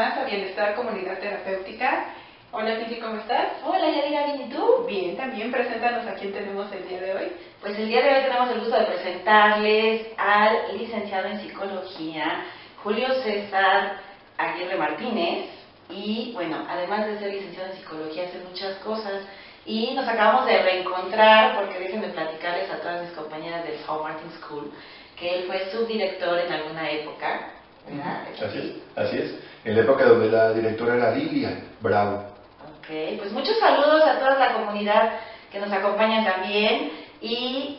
más a Bienestar Comunidad Terapéutica. Hola Titi, ¿cómo estás? Hola Yadira, ¿bien y tú? Bien, también. Preséntanos a quién tenemos el día de hoy. Pues el día de hoy tenemos el gusto de presentarles al licenciado en Psicología, Julio César Aguirre Martínez. Y bueno, además de ser licenciado en Psicología, hace muchas cosas. Y nos acabamos de reencontrar porque déjenme platicarles a todas mis compañeras del Saul Martin School que él fue subdirector en alguna época, ¿verdad? Así es. En la época donde la directora era Lilia Bravo. Ok, pues muchos saludos a toda la comunidad que nos acompaña también. Y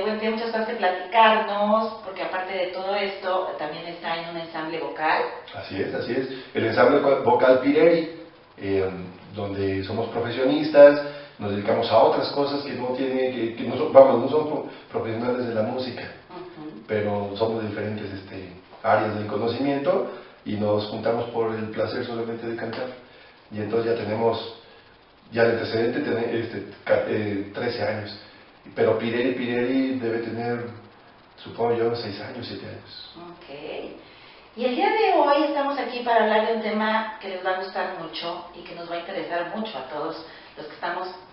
bueno, tiene muchas cosas que platicarnos, porque aparte de todo esto, también está en un ensamble vocal. Así es. El ensamble vocal Pireri, donde somos profesionistas, nos dedicamos a otras cosas que no tiene, que no, no somos profesionales de la música, pero somos de diferentes áreas del conocimiento y nos juntamos por el placer solamente de cantar. Y entonces ya tenemos, ya el antecedente tiene 13 años. Pero Pireri debe tener, supongo yo, 6 años, 7 años. Ok. Y el día de hoy estamos aquí para hablar de un tema que les va a gustar mucho y que nos va a interesar mucho a todos los que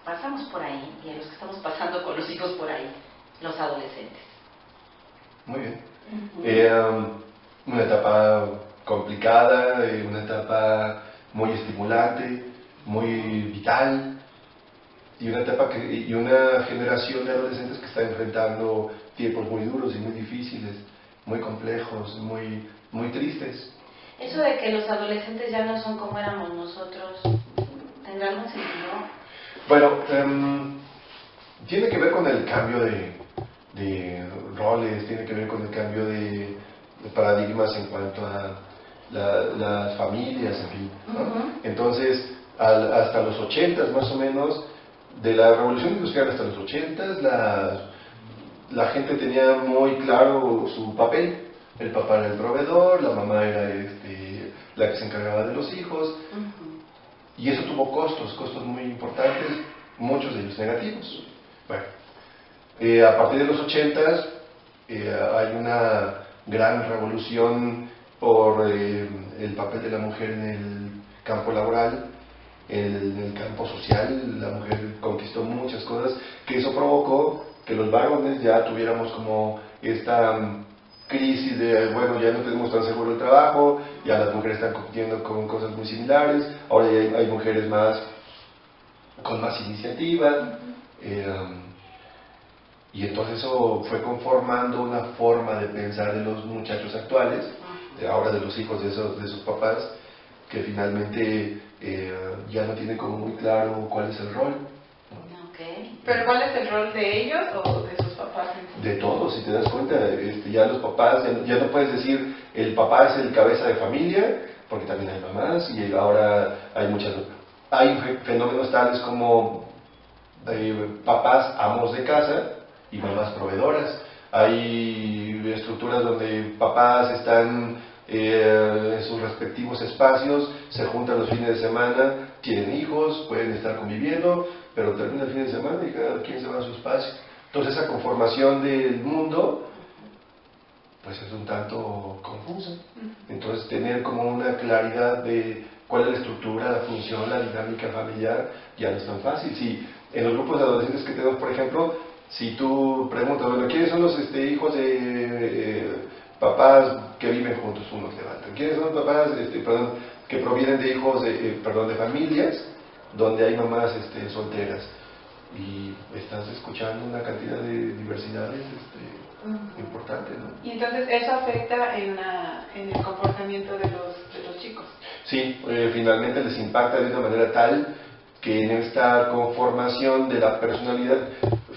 pasamos por ahí y a los que estamos pasando con los hijos por ahí, los adolescentes. Muy bien. Una etapa complicada, una etapa muy estimulante, muy vital. Y una generación de adolescentes que está enfrentando tiempos muy duros y muy difíciles, muy complejos, muy tristes. Eso de que los adolescentes ya no son como éramos nosotros, ¿tendrá algún sentido? Bueno, tiene que ver con el cambio de roles, tiene que ver con el cambio de paradigmas en cuanto a las familias, en fin, ¿no? Entonces, hasta los 80s más o menos, de la revolución industrial hasta los 80s, la gente tenía muy claro su papel. El papá era el proveedor, la mamá era la que se encargaba de los hijos, y eso tuvo costos muy importantes, muchos de ellos negativos. Bueno, a partir de los 80s hay una gran revolución por el papel de la mujer en el campo laboral, en el campo social. La mujer conquistó muchas cosas, que eso provocó que los varones ya tuviéramos como esta crisis de, bueno, ya no tenemos tan seguro el trabajo, ya las mujeres están compitiendo con cosas muy similares, ahora ya hay mujeres con más iniciativa, y entonces eso fue conformando una forma de pensar de los muchachos actuales, ahora de los hijos de esos papás, que finalmente ya no tienen como muy claro cuál es el rol. Okay. ¿Pero cuál es el rol de ellos o de sus papás? De todos, si te das cuenta, ya los papás, ya no puedes decir el papá es el cabeza de familia, porque también hay mamás y ahora hay fenómenos tales como papás amos de casa y mamás proveedoras. Hay estructuras donde papás están en sus respectivos espacios, se juntan los fines de semana, tienen hijos, pueden estar conviviendo, pero termina el fin de semana y cada quien se va a su espacio. Entonces esa conformación del mundo pues es un tanto confusa. Entonces tener como una claridad de cuál es la estructura, la función, la dinámica familiar ya no es tan fácil. Si en los grupos de adolescentes que tenemos, por ejemplo, si tú preguntas, bueno, ¿quiénes son los hijos de papás que viven juntos? Unos levantan. ¿Quiénes son los papás que provienen de hijos de familias donde hay mamás solteras? Y estás escuchando una cantidad de diversidades importante, ¿no? Y entonces eso afecta en el comportamiento de los chicos. Sí, finalmente les impacta de una manera tal que en esta conformación de la personalidad,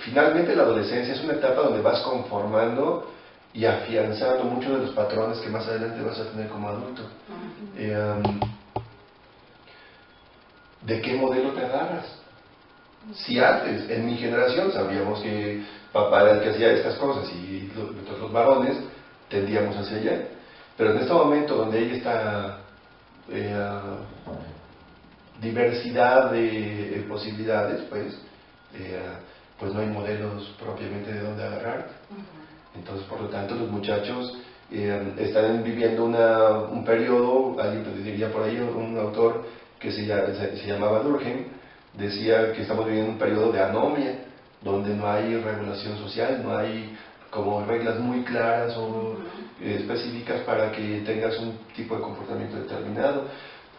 finalmente la adolescencia es una etapa donde vas conformando y afianzando muchos de los patrones que más adelante vas a tener como adulto. ¿De qué modelo te agarras? Si antes, en mi generación, sabíamos que papá era el que hacía estas cosas y los varones tendíamos hacia allá, pero en este momento donde hay esta diversidad de posibilidades, pues no hay modelos propiamente de dónde agarrar. Entonces, por lo tanto, los muchachos están viviendo un periodo, alguien diría por ahí, un autor que se llamaba Durkheim, decía que estamos viviendo un periodo de anomia, donde no hay regulación social, no hay como reglas muy claras o específicas para que tengas un tipo de comportamiento determinado.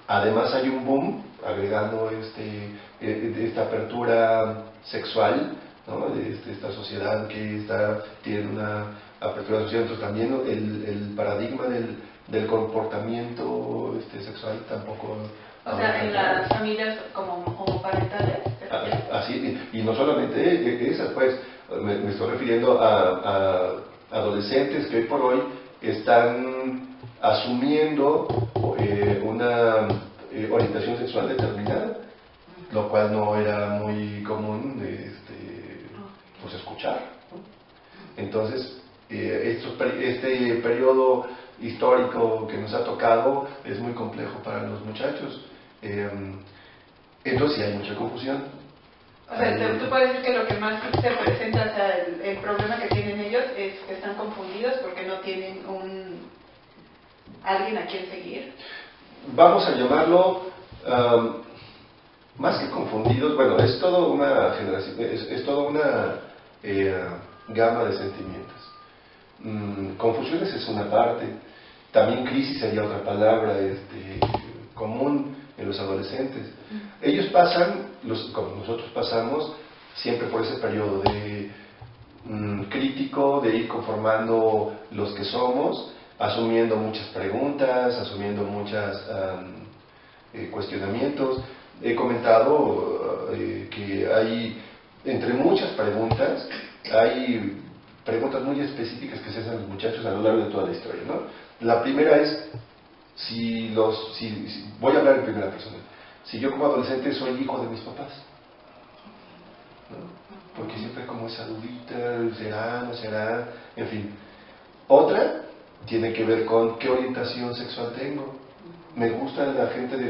Además hay un boom, agregando esta apertura sexual, ¿no? Esta sociedad que tiene una apertura social, entonces también el paradigma del comportamiento sexual tampoco... O sea, en las familias como homoparentales. Así, y no solamente esas, pues, me estoy refiriendo a adolescentes que hoy por hoy están asumiendo una orientación sexual determinada, lo cual no era muy común pues escuchar, ¿no? Entonces, este periodo histórico que nos ha tocado es muy complejo para los muchachos. Entonces sí hay mucha confusión. O sea, tú puedes decir que lo que más se presenta, o sea, el problema que tienen ellos es que están confundidos porque no tienen alguien a quien seguir. Vamos a llamarlo, más que confundidos, bueno, es toda una generación, es toda una gama de sentimientos. Confusiones es una parte, también crisis sería otra palabra común en los adolescentes. Ellos pasan, como nosotros pasamos, siempre por ese periodo de crítico, de ir conformando los que somos, asumiendo muchas preguntas, asumiendo muchos cuestionamientos. He comentado que hay, entre muchas preguntas, hay preguntas muy específicas que se hacen los muchachos a lo largo de toda la historia, ¿no? La primera es, voy a hablar en primera persona, si yo como adolescente soy hijo de mis papás, ¿no? Porque siempre como esa dudita, será, no será, en fin. Otra tiene que ver con qué orientación sexual tengo. Me gusta la gente de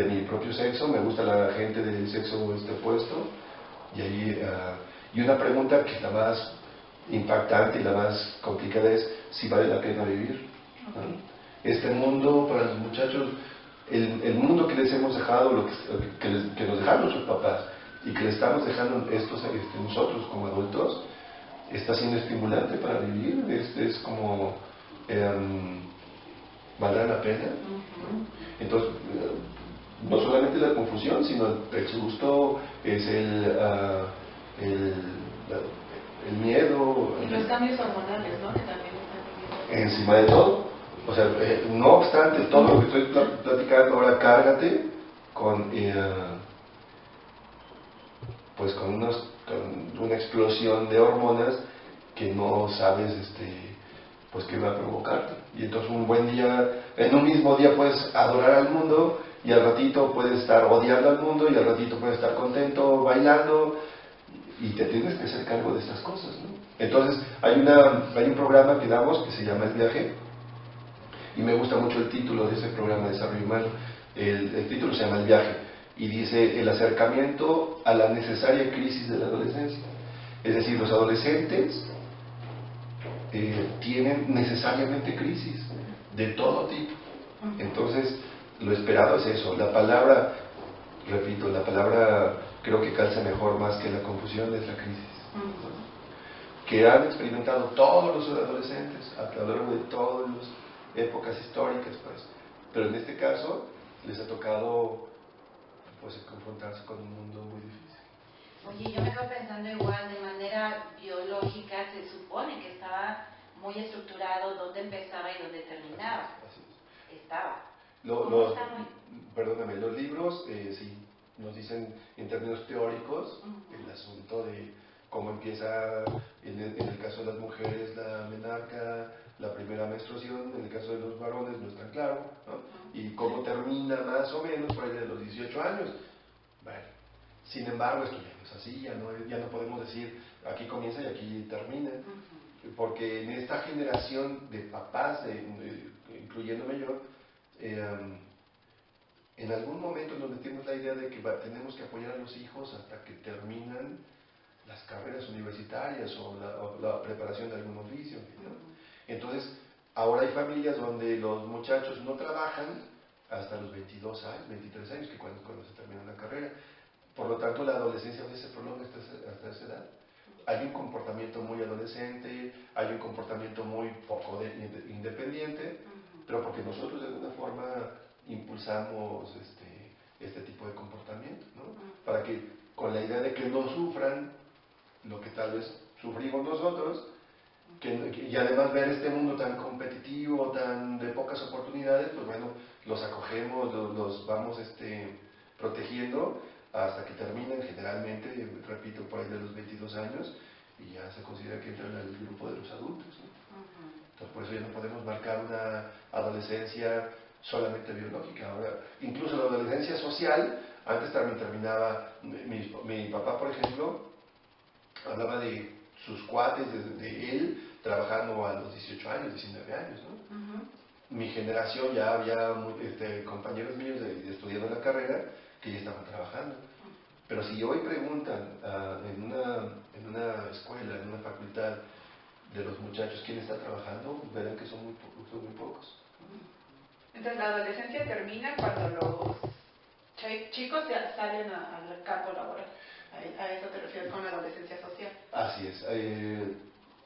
mi propio sexo, me gusta la gente del sexo opuesto, y una pregunta que es la más impactante y la más complicada es si vale la pena vivir, ¿no? Este mundo para los muchachos, el mundo que les hemos dejado, que nos dejaron nuestros papás y que le estamos dejando nosotros como adultos, está siendo estimulante para vivir. Es como ¿valdrá la pena? Entonces, no solamente la confusión, sino el susto, es el miedo. Y los cambios hormonales, ¿no? Que también están viviendo. Encima de todo. O sea, no obstante todo lo que estoy platicando ahora, cárgate con pues con una explosión de hormonas que no sabes pues qué va a provocarte. Y entonces un buen día, en un mismo día puedes adorar al mundo, y al ratito puedes estar odiando al mundo, y al ratito puedes estar contento bailando, y te tienes que hacer cargo de estas cosas, ¿no? Entonces hay un programa que damos que se llama El Viaje, y me gusta mucho el título de ese programa de desarrollo humano. El título se llama El Viaje, y dice: el acercamiento a la necesaria crisis de la adolescencia. Es decir, los adolescentes tienen necesariamente crisis de todo tipo. Entonces, lo esperado es eso. La palabra, repito, la palabra creo que calza mejor más que la confusión, es la crisis. Que han experimentado todos los adolescentes a lo largo de todas las épocas históricas, pues. Pero en este caso, les ha tocado pues confrontarse con un mundo muy difícil. Oye, yo me quedo pensando igual, de manera biológica, se supone que estaba muy estructurado dónde empezaba y dónde terminaba. Así es. Estaba. Perdóname, los libros sí nos dicen en términos teóricos el asunto de cómo empieza, en el caso de las mujeres, la menarca, la primera menstruación, en el caso de los varones no es tan claro, ¿no? Y cómo termina más o menos por ahí de los 18 años. Bueno, sin embargo, esto ya no es así, ya no podemos decir aquí comienza y aquí termina, porque en esta generación de papás, incluyéndome yo, en algún momento nos metimos la idea de que tenemos que apoyar a los hijos hasta que terminan las carreras universitarias o la preparación de algún oficio, ¿no? Entonces, ahora hay familias donde los muchachos no trabajan hasta los 22 años, 23 años, que cuando se termina la carrera. Por lo tanto, la adolescencia a veces se prolonga hasta esa edad. Hay un comportamiento muy adolescente, hay un comportamiento muy poco independiente, pero porque nosotros de alguna forma impulsamos este tipo de comportamiento, ¿no? Para que, con la idea de que no sufran lo que tal vez sufrimos nosotros, y además ver este mundo tan competitivo, tan de pocas oportunidades, pues bueno, los acogemos, los vamos protegiendo hasta que terminan generalmente, repito, por ahí de los 22 años, y ya se considera que entran al grupo de los adultos, ¿no? Entonces por eso ya no podemos marcar una adolescencia solamente biológica. Ahora, incluso la adolescencia social, antes también terminaba, mi papá, por ejemplo, hablaba de sus cuates, de él trabajando a los 18 años, 19 años, ¿no? Mi generación ya había compañeros míos estudiando la carrera que ya estaban trabajando. Pero si hoy preguntan en una escuela, en una facultad, de los muchachos quién está trabajando, verán que son muy pocos. Entonces la adolescencia termina cuando los chicos ya salen al campo laboral. A eso te refieres con la adolescencia social. Así es.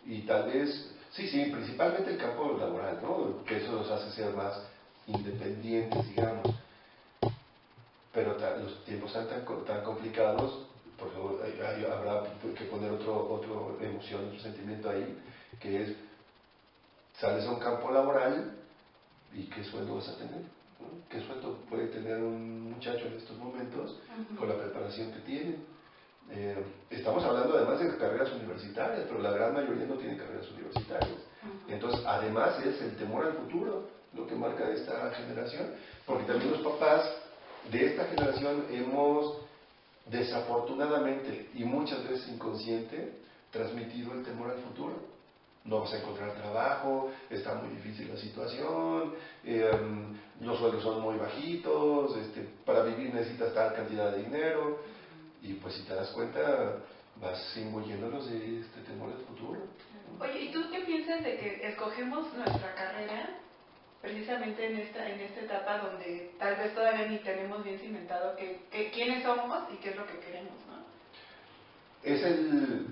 Y tal vez, sí, principalmente el campo laboral, ¿no? Que eso los hace ser más independientes, digamos. Pero los tiempos están tan complicados, por favor, habrá que poner otra emoción, otro sentimiento ahí, que es, sales a un campo laboral y ¿qué sueldo vas a tener? ¿No? ¿Qué sueldo puede tener un muchacho en estos momentos con la preparación que tiene? Estamos hablando además de carreras universitarias, pero la gran mayoría no tiene carreras universitarias. Entonces, además es el temor al futuro lo que marca esta generación, porque también los papás de esta generación hemos desafortunadamente y muchas veces inconsciente transmitido el temor al futuro. No vas a encontrar trabajo, está muy difícil la situación, los sueldos son muy bajitos, para vivir necesitas tal cantidad de dinero, y pues si te das cuenta vas imbuyéndolos de este temor al futuro. Oye, ¿y tú qué piensas de que escogemos nuestra carrera precisamente en esta etapa donde tal vez todavía ni tenemos bien cimentado quiénes somos y qué es lo que queremos, ¿no? Es el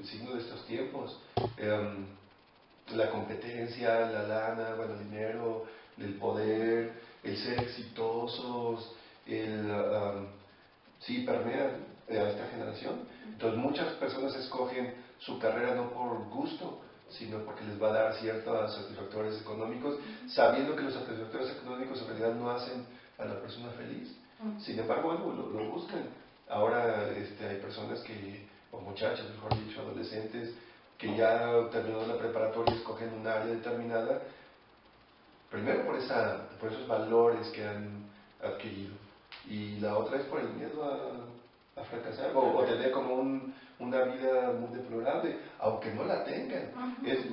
signo de estos tiempos. La competencia, la lana, bueno, el dinero, el poder, el ser exitosos, sí permean a esta generación. Entonces muchas personas escogen su carrera no por gusto, sino porque les va a dar ciertos satisfactores económicos, sabiendo que los satisfactores económicos en realidad no hacen a la persona feliz. Sin embargo, bueno, lo buscan. Ahora hay personas o muchachos, mejor dicho, adolescentes, que ya terminando la preparatoria escogen un área determinada, primero por esos valores que han adquirido, y la otra es por el miedo a fracasar o tener como una vida muy deplorable, aunque no la tengan.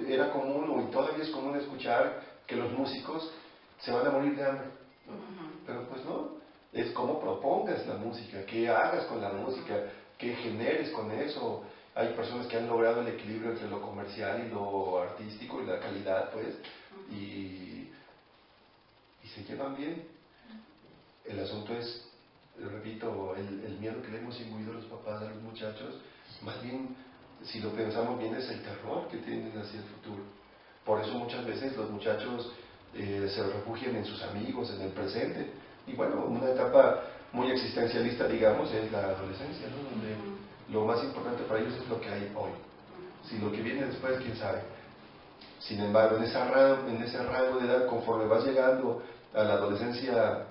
Era común, y todavía es común escuchar que los músicos se van a morir de hambre, ¿no? Pero pues no, es cómo propongas la música, qué hagas con la música, qué generes con eso. Hay personas que han logrado el equilibrio entre lo comercial y lo artístico y la calidad, pues, y se llevan bien. El asunto es, repito, el miedo que le hemos imbuido a los papás, a los muchachos, más bien, si lo pensamos bien, es el terror que tienen hacia el futuro. Por eso muchas veces los muchachos se refugian en sus amigos, en el presente. Y bueno, una etapa muy existencialista, digamos, es la adolescencia, ¿no? Donde lo más importante para ellos es lo que hay hoy. Si lo que viene después, quién sabe. Sin embargo, en ese rango de edad, conforme vas llegando a la adolescencia,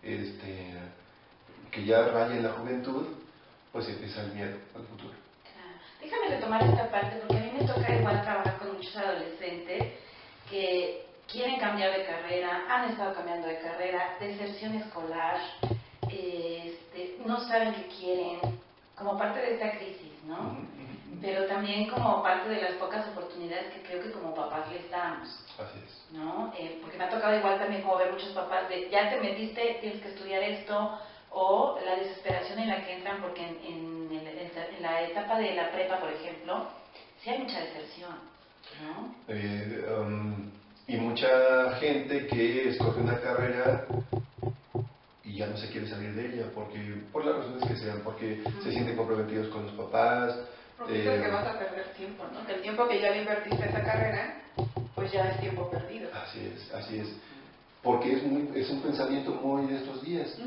que ya raya en la juventud, pues empieza el miedo al futuro. Déjame retomar esta parte, porque a mí me toca igual trabajar con muchos adolescentes que quieren cambiar de carrera, han estado cambiando de carrera, deserción escolar, no saben qué quieren, como parte de esta crisis, ¿no? Pero también como parte de las pocas oportunidades que creo que como papás les damos. Así es. ¿No? Porque me ha tocado igual también como ver muchos papás de, ya te metiste, tienes que estudiar esto, o la desesperación en la que entran, porque en la etapa de la prepa, por ejemplo, sí hay mucha deserción, ¿no? Y mucha gente que escoge una carrera y ya no se quiere salir de ella, porque por las razones que sean, porque se sienten comprometidos con los papás. Porque dices que vas a perder tiempo, ¿no? Que el tiempo que ya le invertiste a esa carrera, pues ya es tiempo perdido. Así es. Porque es un pensamiento muy de estos días.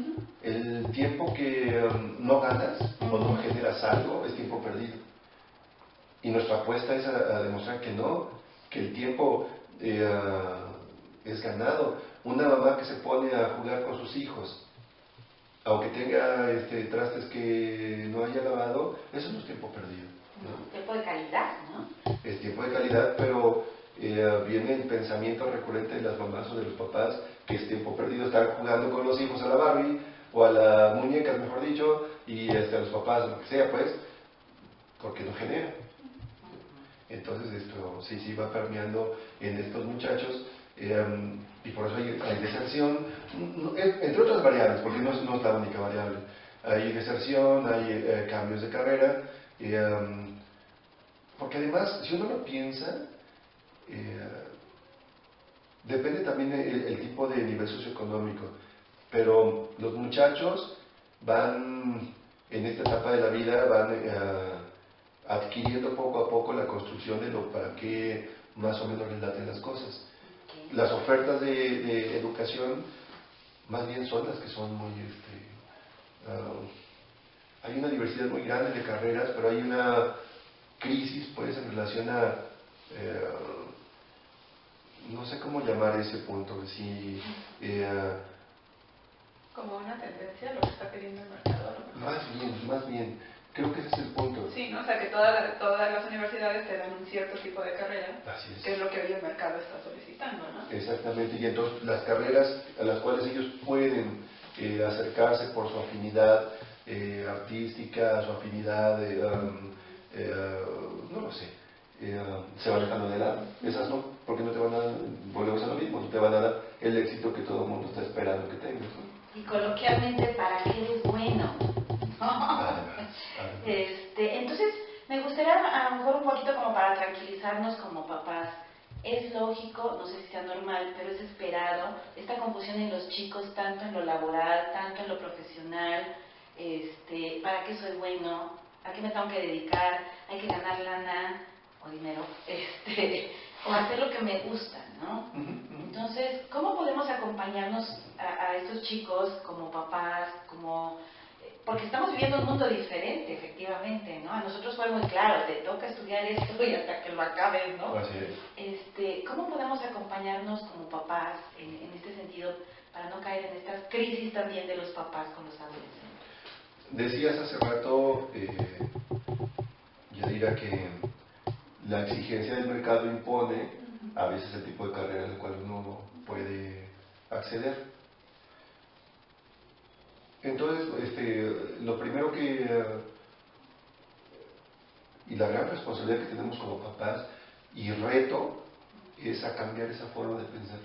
El tiempo que no ganas o no generas algo es tiempo perdido. Y nuestra apuesta es a demostrar que no, que el tiempo es ganado. Una mamá que se pone a jugar con sus hijos, aunque tenga trastes que no haya lavado, eso no es tiempo perdido, ¿no? Tiempo de calidad, ¿no? Es tiempo de calidad, pero viene el pensamiento recurrente de las mamás o de los papás que es tiempo perdido. Están jugando con los hijos a la Barbie o a las muñecas, mejor dicho, y a los papás, lo que sea, pues, porque no genera. Entonces esto sí va permeando en estos muchachos, y por eso hay deserción, entre otras variables, porque no es la única variable. Hay deserción, hay cambios de carrera, porque además, si uno lo piensa, depende también el tipo de nivel socioeconómico, pero los muchachos van, en esta etapa de la vida, van adquiriendo poco a poco la construcción de lo para qué más o menos les laten las cosas. Las ofertas de educación más bien son las que son muy... hay una diversidad muy grande de carreras, pero hay una crisis pues en relación a... no sé cómo llamar ese punto, si... como una tendencia a lo que está pidiendo el mercado, a lo mejor. Más bien, creo que ese es el punto. Sí, ¿no? O sea, que todas las universidades te dan un cierto tipo de carrera, Así es. que es lo que hoy el mercado está solicitando, ¿no? Exactamente, y entonces las carreras a las cuales ellos pueden acercarse por su afinidad artística, su afinidad, no lo sé, se van dejando de lado. Esas no, porque no te van a dar, volvemos a lo mismo, no te van a dar el éxito que todo el mundo está esperando que tengas, ¿no? Y coloquialmente, ¿para qué eres bueno? Entonces, me gustaría a lo mejor un poquito como para tranquilizarnos como papás. Es lógico, no sé si sea normal, pero es esperado esta confusión en los chicos, tanto en lo laboral, tanto en lo profesional. ¿Para qué soy bueno? ¿A qué me tengo que dedicar? ¿Hay que ganar lana o dinero? O hacer lo que me gusta, ¿no? Entonces, ¿cómo podemos acompañarnos a estos chicos como papás, porque estamos viviendo un mundo diferente, efectivamente, ¿no? A nosotros fue muy claro, te toca estudiar esto y hasta que lo acabes, ¿no? Así es. ¿Cómo podemos acompañarnos como papás en este sentido para no caer en estas crisis también de los papás con los adolescentes? Decías hace rato, Yadira, que la exigencia del mercado impone a veces el tipo de carrera al cual uno puede acceder. Entonces, lo primero y la gran responsabilidad que tenemos como papás y reto es a cambiar esa forma de pensar,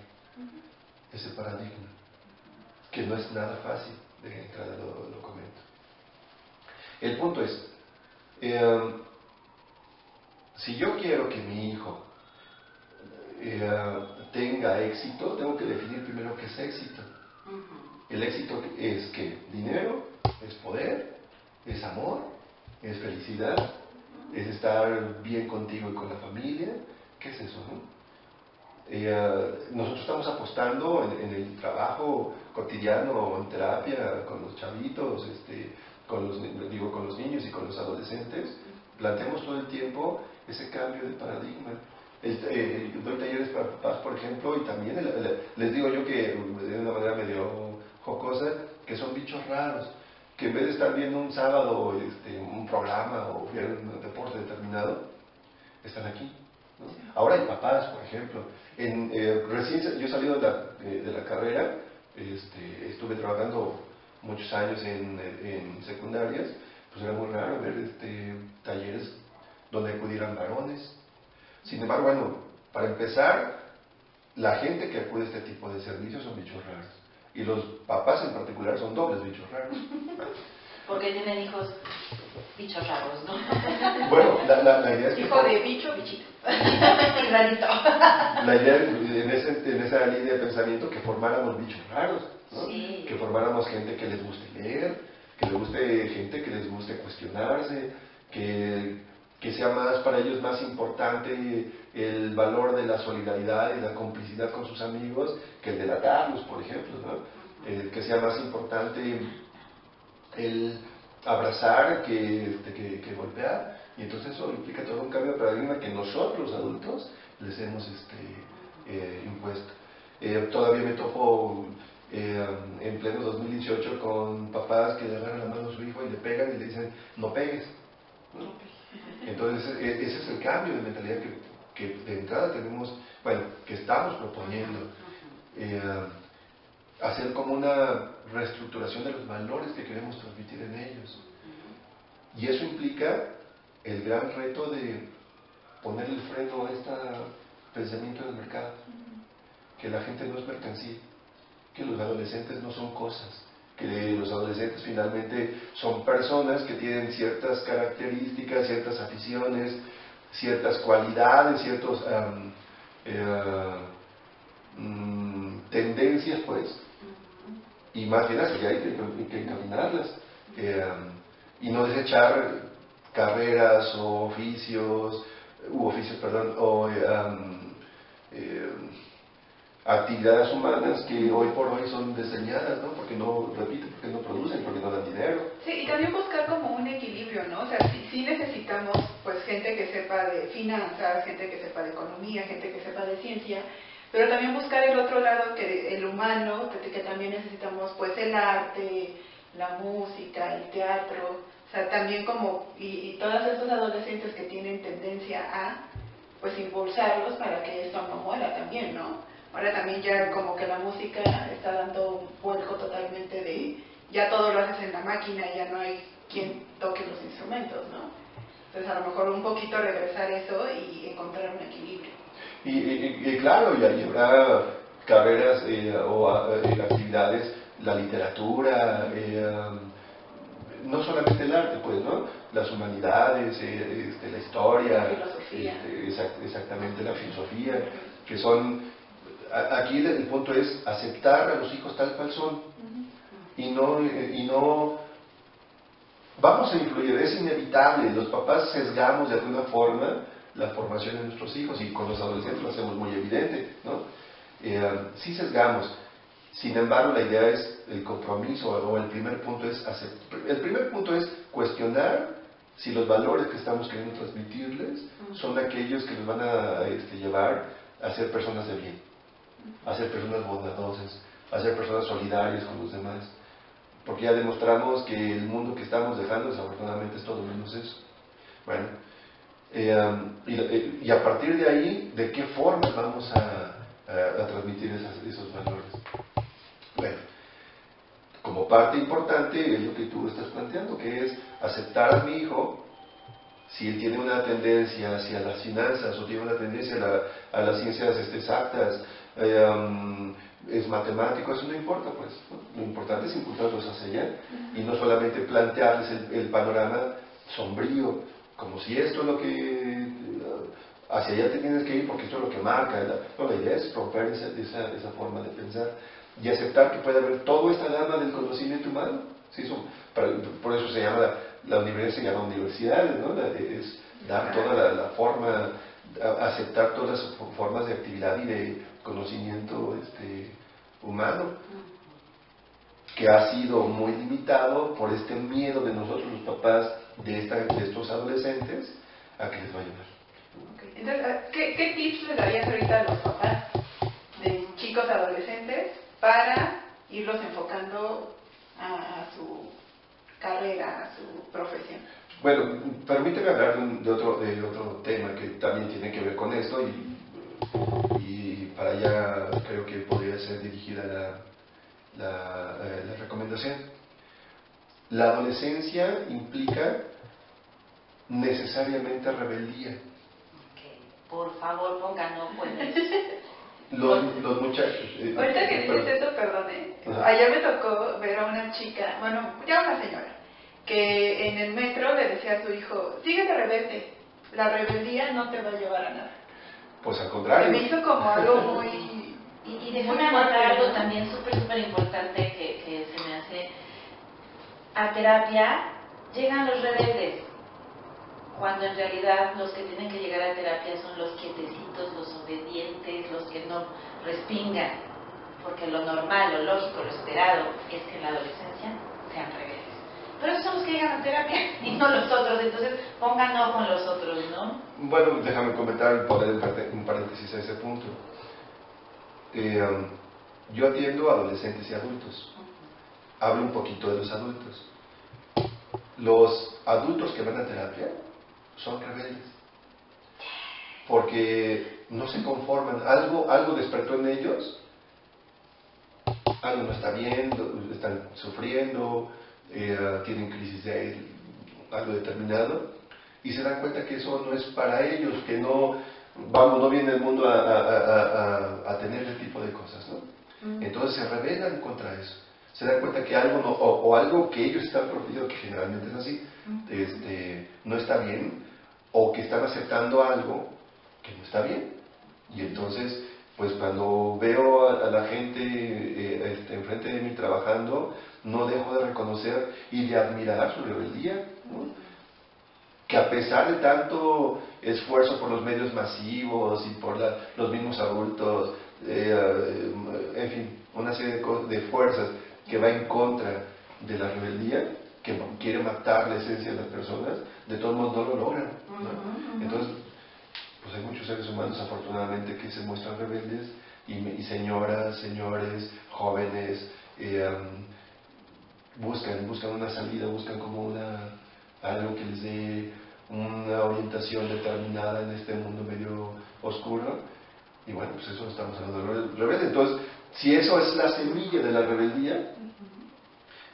ese paradigma, que no es nada fácil, de entrada lo comento. El punto es, si yo quiero que mi hijo tenga éxito, tengo que definir primero qué es éxito. El éxito es que dinero, es poder, es amor, es felicidad, es estar bien contigo y con la familia. ¿Qué es eso, no? Nosotros estamos apostando en el trabajo cotidiano, en terapia, con los chavitos, con los niños y con los adolescentes. Planteamos todo el tiempo ese cambio de paradigma. Doy talleres para papás, por ejemplo, y también les digo yo que de una manera medio jocosa, que son bichos raros, que en vez de estar viendo un sábado un programa o ver un deporte determinado, están aquí, ¿no? Ahora hay papás, por ejemplo. Recién yo salí de la carrera, estuve trabajando muchos años en secundarias, pues era muy raro ver talleres donde acudieran varones. Sin embargo, bueno, para empezar, la gente que acude a este tipo de servicios son bichos raros. Y los papás en particular son dobles bichos raros. Porque tienen hijos bichos raros, ¿no? Bueno, la idea es que... Hijo de bicho, bichito. Rarito. La idea en esa línea de pensamiento que formáramos bichos raros, ¿no? Sí. Que formáramos gente que les guste leer, que les guste gente que les guste cuestionarse, que sea más para ellos más importante el valor de la solidaridad y la complicidad con sus amigos que el delatarlos, por ejemplo, ¿no? Que sea más importante el abrazar que golpear, y entonces eso implica todo un cambio de paradigma que nosotros adultos les hemos impuesto. Todavía me topo en pleno 2018 con papás que le agarran la mano a su hijo y le pegan y le dicen no pegues, ¿no? Entonces ese es el cambio de mentalidad que de entrada tenemos, bueno, que estamos proponiendo, hacer como una reestructuración de los valores que queremos transmitir en ellos. Y eso implica el gran reto de poner el freno a este pensamiento del mercado, que la gente no es mercancía, que los adolescentes no son cosas, que los adolescentes finalmente son personas que tienen ciertas características, ciertas aficiones, ciertas cualidades, ciertas tendencias, pues, y más bien así hay que encaminarlas, y no desechar carreras o oficios, o actividades humanas que hoy por hoy son diseñadas, ¿no? Porque no, repito, porque no producen, porque no dan dinero. Sí, y también buscar como un equilibrio, ¿no? O sea, sí necesitamos pues gente que sepa de finanzas, gente que sepa de economía, gente que sepa de ciencia, pero también buscar el otro lado, que el humano, que también necesitamos pues el arte, la música, el teatro, o sea, también como, y todos estos adolescentes que tienen tendencia a pues impulsarlos para que esto no muera también, ¿no? Ahora también ya como que la música está dando un vuelco totalmente de, ya todo lo haces en la máquina, ya no hay quien toque los instrumentos, ¿no? Entonces a lo mejor un poquito regresar eso y encontrar un equilibrio. Y claro, y habrá carreras o actividades, la literatura, no solamente el arte, pues, ¿no? Las humanidades, la historia, la filosofía. Exactamente, la filosofía, que son... Aquí el punto es aceptar a los hijos tal cual son, y no vamos a influir, es inevitable, los papás sesgamos de alguna forma la formación de nuestros hijos, y con los adolescentes lo hacemos muy evidente, ¿no? Sí sesgamos. Sin embargo, la idea es el compromiso, o el primer punto es el primer punto es cuestionar si los valores que estamos queriendo transmitirles son aquellos que nos van a llevar a ser personas de bien, a ser personas bondadosas, a ser personas solidarias con los demás. Porque ya demostramos que el mundo que estamos dejando desafortunadamente es todo menos eso. Bueno, y a partir de ahí, ¿de qué forma vamos a transmitir esos valores? Bueno, como parte importante es lo que tú estás planteando, que es aceptar a mi hijo, si él tiene una tendencia hacia las finanzas o tiene una tendencia a las ciencias exactas, es matemático, eso no importa, pues, ¿no? Lo importante es impulsarlos hacia allá y no solamente plantearles el panorama sombrío, como si esto es lo que hacia allá te tienes que ir porque esto es lo que marca. La idea es romper esa forma de pensar y aceptar que puede haber toda esta gama del conocimiento humano. ¿Sí? Por eso se llama la universidad, se llama universidades, ¿no? Es dar toda la forma, aceptar todas las formas de actividad y de conocimiento humano, que ha sido muy limitado por este miedo de nosotros los papás de estos adolescentes a que les vaya mal. Okay. Entonces, ¿qué tips le darías ahorita a los papás de chicos adolescentes para irlos enfocando a su carrera, a su profesión? Bueno, permíteme hablar de otro tema que también tiene que ver con esto, y para allá creo que podría ser dirigida la recomendación. La adolescencia implica necesariamente rebeldía. Okay. Por favor, pongan no puedes. los muchachos... Ahorita que dices eso, perdone, ayer me tocó ver a una chica, bueno, ya una señora, que en el metro le decía a su hijo, síguete rebelde, la rebeldía no te va a llevar a nada. Pues al contrario. Me hizo como algo muy... Y déjame anotar algo también súper importante que se me hace. A terapia llegan los rebeldes, cuando en realidad los que tienen que llegar a terapia son los quietecitos, los obedientes, los que no respingan, porque lo normal, lo lógico, lo esperado es que en la adolescencia sean rebeldes. Pero esos son los que llegan a terapia y no los otros, entonces pongan ojo en los otros, ¿no? Bueno, déjame comentar, poner un paréntesis a ese punto. Yo atiendo a adolescentes y adultos. Hablo un poquito de los adultos. Los adultos que van a terapia son rebeldes. Porque no se conforman. Algo despertó en ellos. Algo no está bien, están sufriendo, tienen crisis de algo determinado. Y se dan cuenta que eso no es para ellos, que no viene el mundo a tener ese tipo de cosas, ¿no? Entonces se rebelan contra eso. Se dan cuenta que algo no, o algo que ellos están prohibidos, que generalmente es así, no está bien, o que están aceptando algo que no está bien. Y entonces, pues cuando veo a la gente enfrente de mí trabajando, no dejo de reconocer y de admirar su rebeldía, ¿no? Que a pesar de tanto esfuerzo por los medios masivos y por los mismos adultos, en fin, una serie de fuerzas que va en contra de la rebeldía, que quiere matar la esencia de las personas, de todos modos no lo logran, ¿no? Entonces, pues hay muchos seres humanos afortunadamente que se muestran rebeldes y señoras, señores, jóvenes, buscan una salida, buscan como algo que les dé una orientación determinada en este mundo medio oscuro. Y bueno, pues eso estamos hablando de rebelde. Entonces, si eso es la semilla de la rebeldía,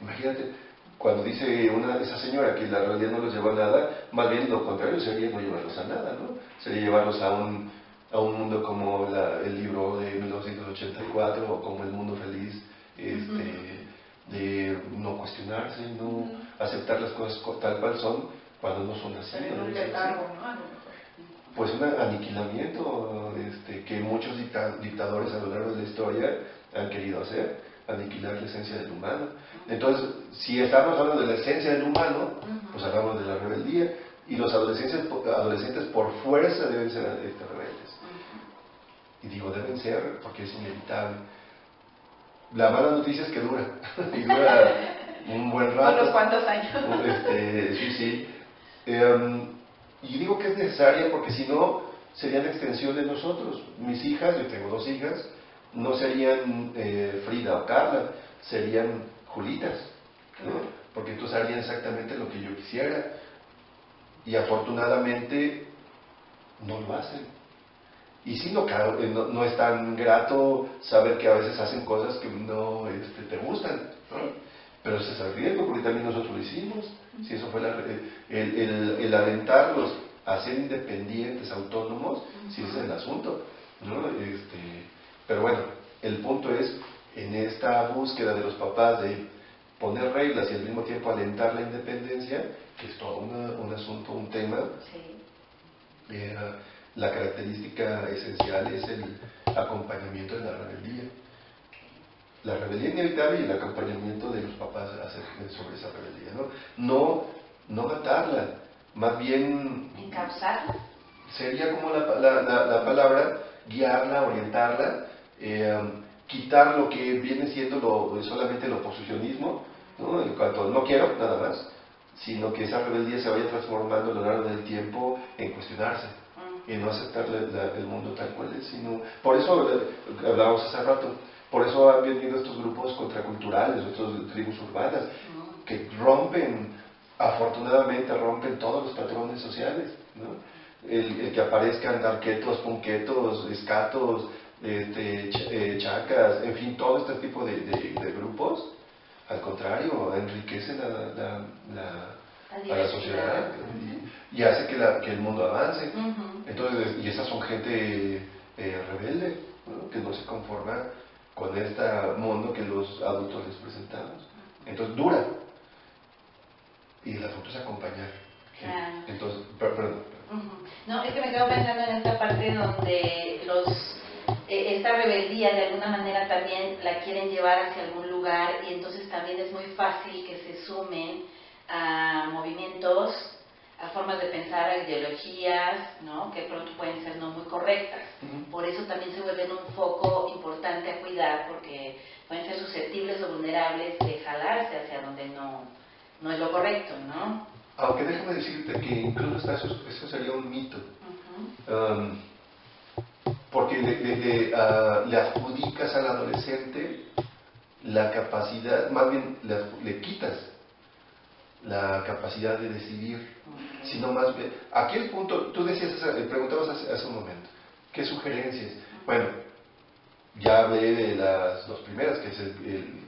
imagínate, cuando dice esa señora que la rebeldía no los llevó a nada, más bien lo contrario sería no llevarlos a nada, ¿no? Sería llevarlos a un mundo como el libro de 1984 o como El Mundo Feliz, de no cuestionarse, no aceptar las cosas tal cual son cuando no son así. Pero un letargo, ¿no? A lo mejor. Pues un aniquilamiento que muchos dictadores a lo largo de la historia han querido hacer, aniquilar la esencia del humano. Entonces, si estamos hablando de la esencia del humano, pues hablamos de la rebeldía, y los adolescentes por fuerza deben ser rebeldes. Y digo deben ser porque es inevitable. La mala noticia es que dura, y dura un buen rato. Unos cuantos años. Sí. Y digo que es necesaria porque si no, serían extensión de nosotros. Mis hijas, yo tengo 2 hijas, no serían Frida o Carla, serían Julitas, ¿no? Porque entonces harían exactamente lo que yo quisiera. Y afortunadamente no lo hacen. Y sí, no es tan grato saber que a veces hacen cosas que no te gustan, ¿no? Pero ese es el riesgo, porque también nosotros lo hicimos. Si eso fue el alentarlos a ser independientes, autónomos, si ese es el asunto, ¿no? Pero bueno, el punto es, en esta búsqueda de los papás de poner reglas y al mismo tiempo alentar la independencia, que es todo un asunto, un tema, la característica esencial es el acompañamiento de la rebeldía. La rebeldía inevitable y el acompañamiento de los papás sobre esa rebeldía, ¿no? No matarla, más bien... ¿Encauzarla? Sería como la palabra, guiarla, orientarla, quitar lo que viene siendo solamente el oposicionismo, ¿no? En cuanto no quiero, nada más, sino que esa rebeldía se vaya transformando a lo largo del tiempo en cuestionarse, en no aceptar el mundo tal cual es, sino... Por eso hablábamos hace rato, por eso han venido estos grupos contraculturales, estas tribus urbanas, que afortunadamente rompen todos los patrones sociales, ¿no? El que aparezcan arquetos, punquetos, escatos, chacas, en fin, todo este tipo de grupos, al contrario, enriquecen a la sociedad y hace que el mundo avance. Entonces, y esas son gente rebelde, ¿no? Que no se conforma con este mundo que los adultos les presentamos. Entonces dura. Y el adulto es acompañar. Claro. Entonces, perdón. No, es que me quedo pensando en esta parte donde esta rebeldía de alguna manera también la quieren llevar hacia algún lugar, y entonces también es muy fácil que se sumen a movimientos, a formas de pensar, a ideologías, ¿no? Que de pronto pueden ser no muy correctas. Por eso también se vuelven un foco importante a cuidar, porque pueden ser susceptibles o vulnerables de jalarse hacia donde no es lo correcto, ¿no? Aunque déjame decirte que incluso eso sería un mito. Porque le adjudicas al adolescente la capacidad, más bien le quitas la capacidad de decidir, sino más bien, aquí el punto, tú decías, preguntabas hace un momento, ¿qué sugerencias? Bueno, ya hablé de las dos primeras, que es el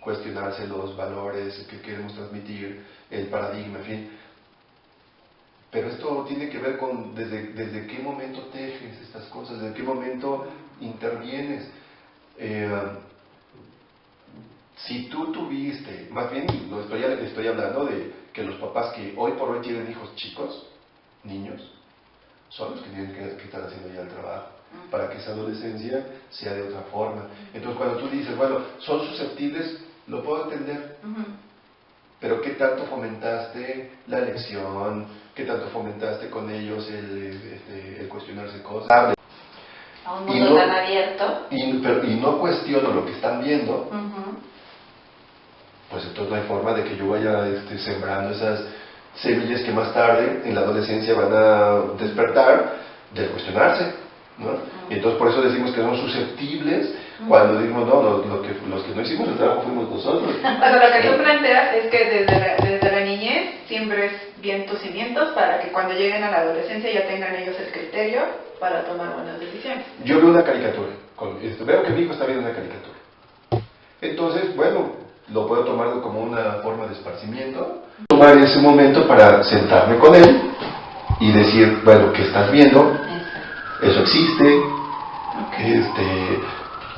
cuestionarse los valores que queremos transmitir, el paradigma, en fin. Pero esto tiene que ver con desde qué momento tejes estas cosas, desde qué momento intervienes. Si tú tuviste, más bien estoy hablando de que los papás que hoy por hoy tienen hijos chicos, niños, son los que tienen que estar haciendo ya el trabajo para que esa adolescencia sea de otra forma. Entonces cuando tú dices, bueno, son susceptibles, lo puedo entender. Pero ¿qué tanto fomentaste la elección? ¿Qué tanto fomentaste con ellos el cuestionarse cosas? A un mundo tan abierto. Y no cuestiono lo que están viendo, pues entonces no hay forma de que yo vaya sembrando esas semillas que más tarde en la adolescencia van a despertar de cuestionarse, ¿no? Y entonces por eso decimos que son susceptibles. Cuando decimos, no, los que no hicimos el trabajo fuimos nosotros. O sea, lo que tú planteas es que desde la niñez siembres bien tus cimientos para que cuando lleguen a la adolescencia ya tengan ellos el criterio para tomar buenas decisiones. Yo veo una caricatura, veo que mi hijo está viendo una caricatura. Entonces, bueno, lo puedo tomar como una forma de esparcimiento. Tomar ese momento para sentarme con él y decir, bueno, ¿qué estás viendo? Eso existe.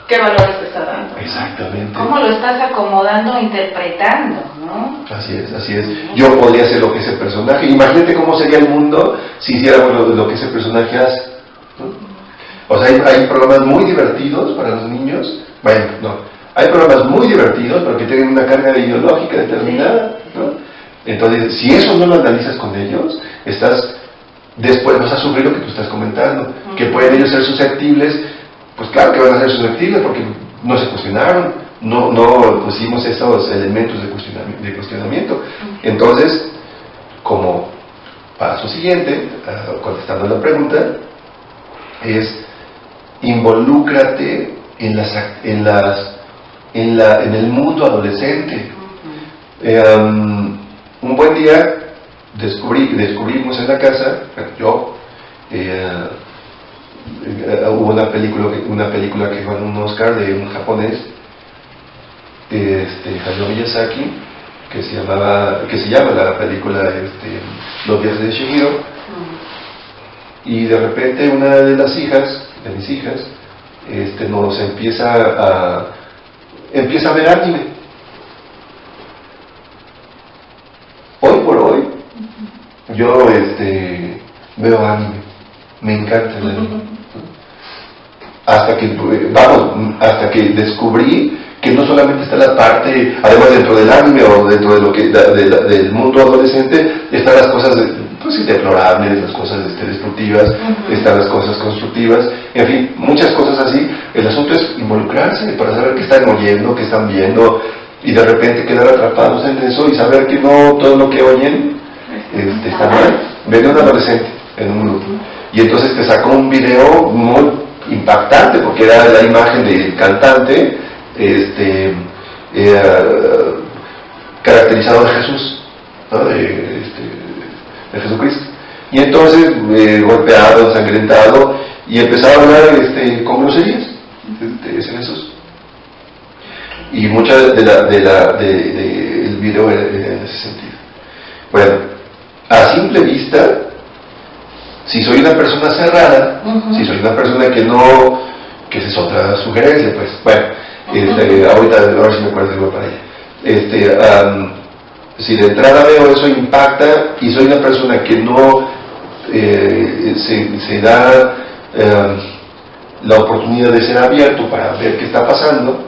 ¿Qué valores te está dando? Exactamente. ¿Cómo lo estás acomodando o interpretando, no? Así es. Yo podría ser lo que ese personaje. Imagínate cómo sería el mundo si hiciéramos lo que ese personaje hace, ¿no? O sea, hay programas muy divertidos para los niños. Bueno, no. Hay programas muy divertidos, pero que tienen una carga ideológica determinada, ¿no? Entonces, si eso no lo analizas con ellos, después vas a sufrir lo que tú estás comentando, que pueden ellos ser susceptibles. Pues claro que van a ser susceptibles porque no se cuestionaron, no pusimos esos elementos de cuestionamiento. Entonces, como paso siguiente, contestando la pregunta, es involúcrate en el mundo adolescente. Un buen día descubrimos en la casa, yo, hubo una película que ganó un Oscar de un japonés, Hayao Miyazaki, que se llama la película Los viajes de Chihiro. Y de repente una de mis hijas nos empieza a ver anime. Hoy por hoy yo veo anime, me encanta el anime. Hasta que descubrí que no solamente está la parte, además dentro del anime o dentro de lo que del mundo adolescente, están las cosas deplorables, las cosas destructivas, están las cosas constructivas, en fin, muchas cosas así. El asunto es involucrarse para saber qué están oyendo, qué están viendo, y de repente quedar atrapados en eso y saber que no todo lo que oyen está mal. Ven un adolescente en un grupo y entonces te sacó un video muy impactante porque era la imagen del cantante caracterizado de Jesús, ¿no? de Jesucristo, y entonces golpeado, ensangrentado, y empezaba a hablar con groserías de ese Jesús, y mucha del video era en ese sentido. Bueno, a simple vista, si soy una persona cerrada, si soy una persona que no que esa es otra sugerencia, pues. Bueno, ahorita a ver si me acuerdo que voy para allá. Si de entrada veo eso impacta y soy una persona que no se da la oportunidad de ser abierto para ver qué está pasando,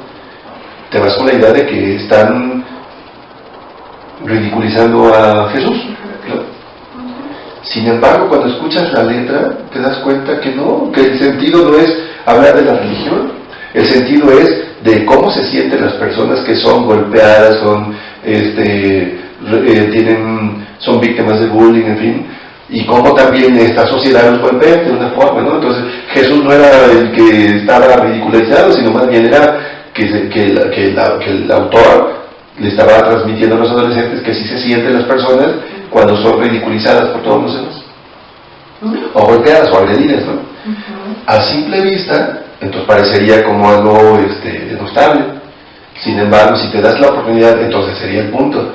te vas con la idea de que están ridiculizando a Jesús, ¿no? Sin embargo, cuando escuchas la letra, te das cuenta que no, que el sentido no es hablar de la religión, el sentido es de cómo se sienten las personas que son golpeadas, son víctimas de bullying, en fin, y cómo también esta sociedad los golpea de una forma, ¿no? Entonces, Jesús no era el que estaba ridiculizado, sino más bien era que el autor le estaba transmitiendo a los adolescentes que sí se sienten las personas cuando son ridiculizadas por todos los demás, o golpeadas o agredidas, ¿no? A simple vista, entonces parecería como algo denostable. Sin embargo, si te das la oportunidad, entonces sería el punto: